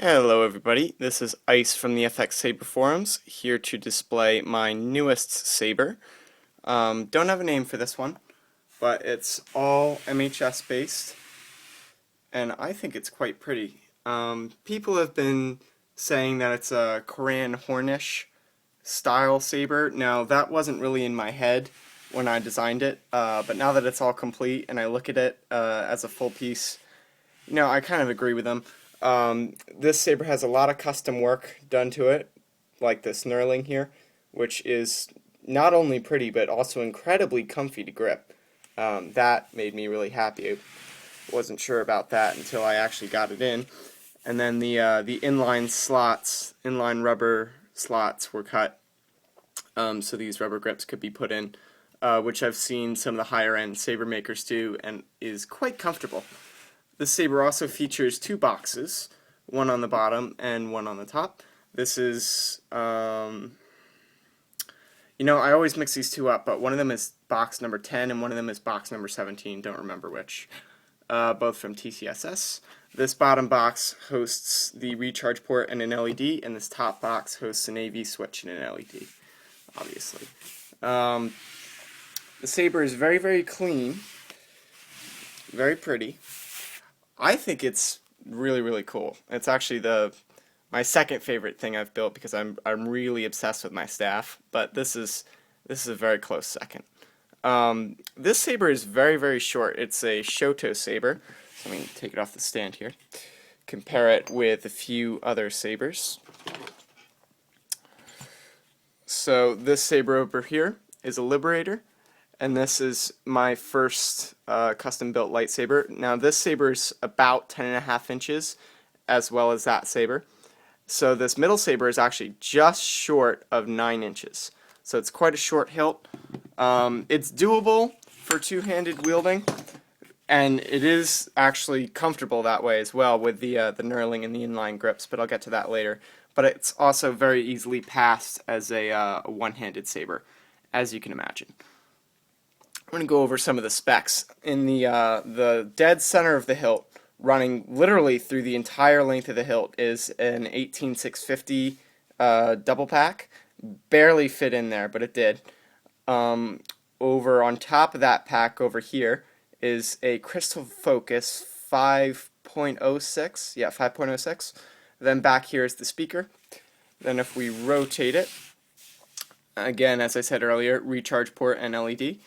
Hello everybody, this is Ice from the FX Saber forums, here to display my newest saber. Don't have a name for this one, but it's all MHS based, and I think it's quite pretty. People have been saying that it's a Korean Hornish style saber. Now that wasn't really in my head when I designed it, but now that it's all complete and I look at it as a full piece, I kind of agree with them. This saber has a lot of custom work done to it, like this knurling here, which is not only pretty but also incredibly comfy to grip. That made me really happy. I wasn't sure about that until I actually got it in. And then the inline rubber slots were cut, so these rubber grips could be put in, which I've seen some of the higher end saber makers do, and is quite comfortable. This saber also features two boxes, one on the bottom and one on the top. This is, I always mix these two up, but one of them is box number 10 and one of them is box number 17, don't remember which. Both from TCSS. This bottom box hosts the recharge port and an LED, and this top box hosts an AV switch and an LED, obviously. The saber is very, very clean, very pretty. I think it's really, really cool. It's actually my second favorite thing I've built because I'm really obsessed with my staff, but this is a very close second. This saber is very, very short. It's a Shoto saber. So let me take it off the stand here. Compare it with a few other sabers. So this saber over here is a Liberator. And this is my first custom-built lightsaber. Now this saber is about 10.5 inches, as well as that saber. So this middle saber is actually just short of 9 inches. So it's quite a short hilt. It's doable for two-handed wielding, and it is actually comfortable that way as well with the knurling and the inline grips, but I'll get to that later. But it's also very easily passed as a one-handed saber, as you can imagine. I'm going to go over some of the specs. In the dead center of the hilt, running literally through the entire length of the hilt, is an 18650 double pack. Barely fit in there, but it did. Over on top of that pack over here is a Crystal Focus 5.06. Yeah, 5.06. Then back here is the speaker. Then if we rotate it, again, as I said earlier, recharge port and LED.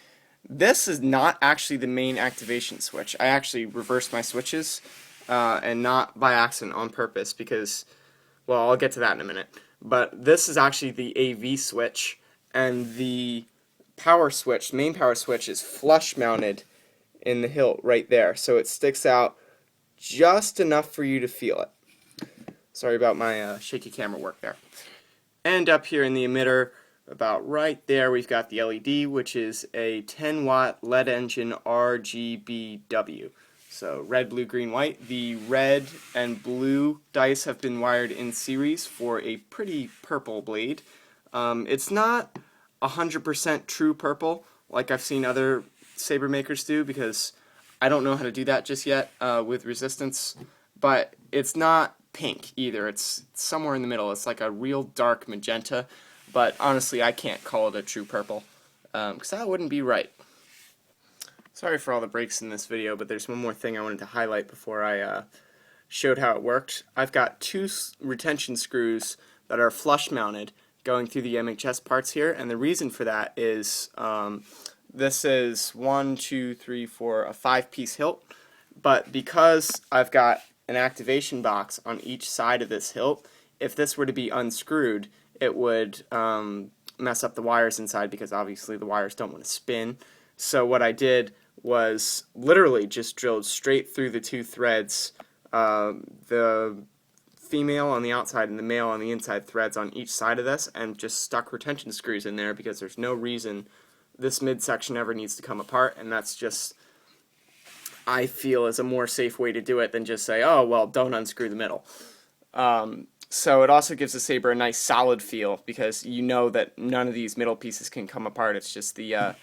This is not actually the main activation switch. I actually reversed my switches, and not by accident, on purpose, because, well, I'll get to that in a minute. But this is actually the AV switch, and the power switch, main power switch, is flush mounted in the hilt right there. So it sticks out just enough for you to feel it. Sorry about my shaky camera work there. And up here in the emitter, about right there, we've got the LED, which is a 10-watt LED engine RGBW. So red, blue, green, white. The red and blue dice have been wired in series for a pretty purple blade. It's not 100% true purple like I've seen other saber makers do, because I don't know how to do that just yet with resistance, but it's not pink either. It's somewhere in the middle. It's like a real dark magenta. But honestly, I can't call it a true purple, because that wouldn't be right. Sorry for all the breaks in this video, but there's one more thing I wanted to highlight before I showed how it worked. I've got two retention screws that are flush mounted going through the MHS parts here, and the reason for that is this is 1, 2, 3, 4, a 5-piece hilt, but because I've got an activation box on each side of this hilt, if this were to be unscrewed, it would mess up the wires inside, because obviously the wires don't want to spin. So what I did was literally just drilled straight through the two threads, the female on the outside and the male on the inside threads on each side of this, and just stuck retention screws in there, because there's no reason this midsection ever needs to come apart, and that's just, I feel, is a more safe way to do it than just say, oh, well, don't unscrew the middle. So it also gives the saber a nice solid feel, because you know that none of these middle pieces can come apart. It's just the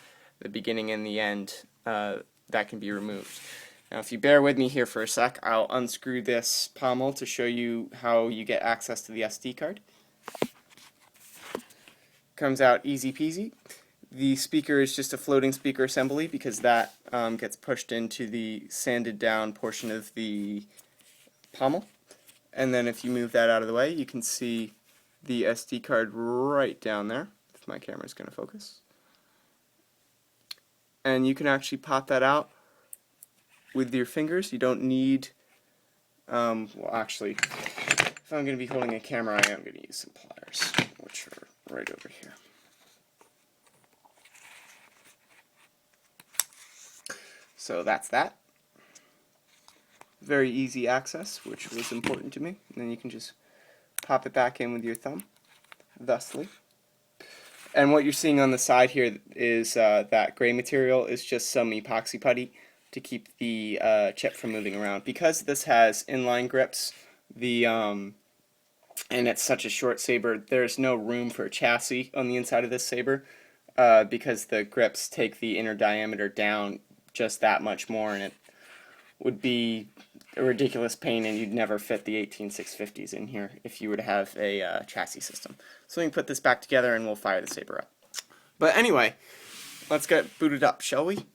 beginning and the end that can be removed. Now if you bear with me here for a sec, I'll unscrew this pommel to show you how you get access to the SD card. Comes out easy peasy. The speaker is just a floating speaker assembly because that gets pushed into the sanded down portion of the pommel. And then if you move that out of the way, you can see the SD card right down there, if my camera is going to focus. And you can actually pop that out with your fingers. You don't need, well actually, if I'm going to be holding a camera, I am going to use some pliers, which are right over here. So that's that. Very easy access, which was important to me. And then you can just pop it back in with your thumb, thusly. And what you're seeing on the side here is that gray material is just some epoxy putty to keep the chip from moving around. Because this has inline grips, and it's such a short saber, there's no room for a chassis on the inside of this saber because the grips take the inner diameter down just that much more, and it would be a ridiculous pain, and you'd never fit the 18650s in here if you were to have a chassis system. So we can put this back together and we'll fire the saber up. But anyway, let's get booted up, shall we?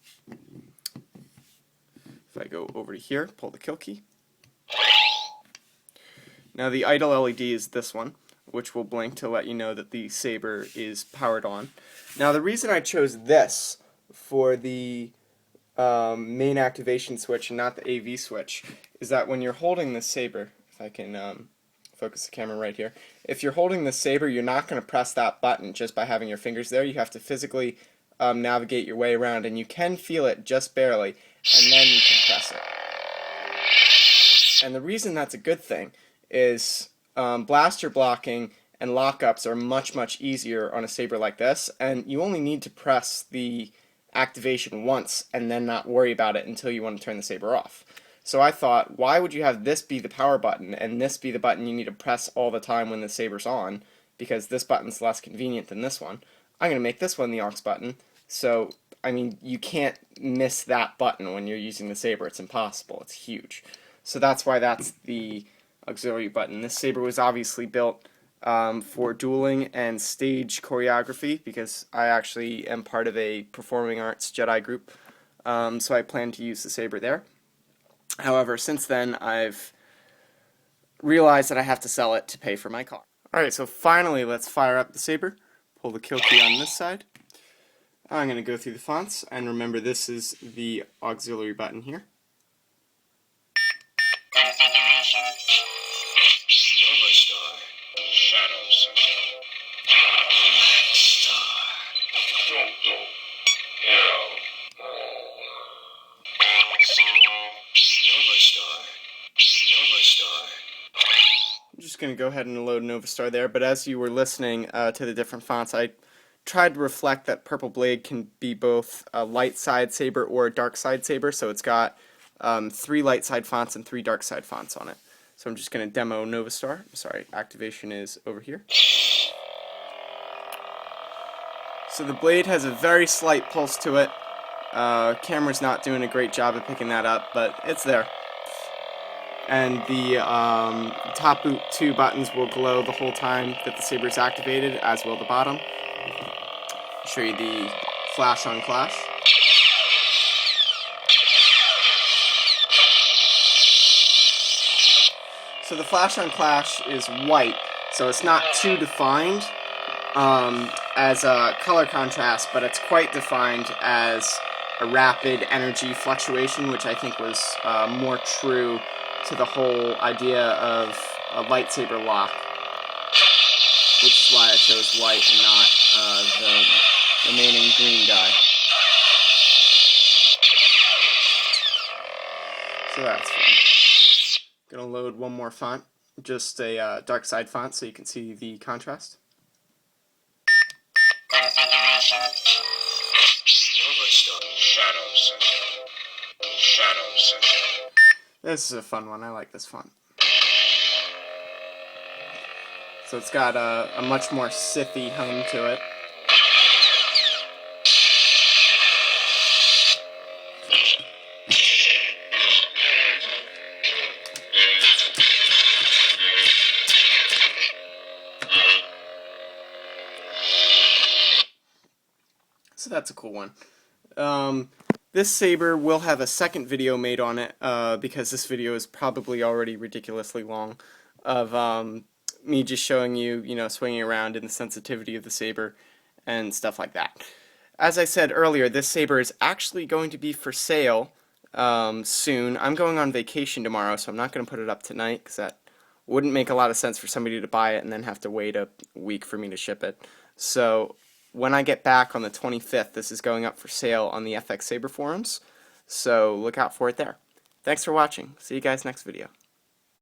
If I go over to here, pull the kill key. Now the idle LED is this one, which will blink to let you know that the saber is powered on. Now the reason I chose this for the main activation switch and not the AV switch is that when you're holding this saber, if I can focus the camera right here, if you're holding the saber, you're not going to press that button just by having your fingers there. You have to physically navigate your way around, and you can feel it just barely, and then you can press it. And the reason that's a good thing is blaster blocking and lockups are much easier on a saber like this, and you only need to press the activation once and then not worry about it until you want to turn the saber off. So I thought, why would you have this be the power button and this be the button you need to press all the time when the saber's on, because this button's less convenient than this one. I'm going to make this one the aux button, so I mean you can't miss that button when you're using the saber. It's impossible. It's huge. So that's why that's the auxiliary button. This saber was obviously built for dueling and stage choreography because I actually am part of a performing arts Jedi group, so I plan to use the saber there. However, since then I've realized that I have to sell it to pay for my car. Alright, so finally let's fire up the saber. Pull the kill key on this side. I'm going to go through the fonts, and remember this is the auxiliary button here. I'm just going to go ahead and load Nova Star there, but as you were listening to the different fonts, I tried to reflect that Purple Blade can be both a light side saber or a dark side saber, so it's got 3 light side fonts and 3 dark side fonts on it. So I'm just going to demo Nova Star. Sorry, activation is over here. So the blade has a very slight pulse to it. Camera's not doing a great job of picking that up, but it's there. And the top 2 buttons will glow the whole time that the saber is activated, as will the bottom. I'll show you the flash on clash. So the flash on clash is white, so it's not too defined as a color contrast, but it's quite defined as a rapid energy fluctuation, which I think was more true to the whole idea of a lightsaber lock, which is why I chose white and not the remaining green guy. So that's fun. Gonna load one more font, just a dark side font so you can see the contrast. This is a fun one. I like this font. So it's got a much more Sithy hum to it. so that's a cool one. This saber will have a second video made on it, because this video is probably already ridiculously long, of me just showing you, swinging around and the sensitivity of the saber and stuff like that. As I said earlier, this saber is actually going to be for sale soon. I'm going on vacation tomorrow, so I'm not going to put it up tonight, because that wouldn't make a lot of sense for somebody to buy it and then have to wait a week for me to ship it. So when I get back on the 25th, this is going up for sale on the FX Saber forums, so look out for it there. Thanks for watching. See you guys next video.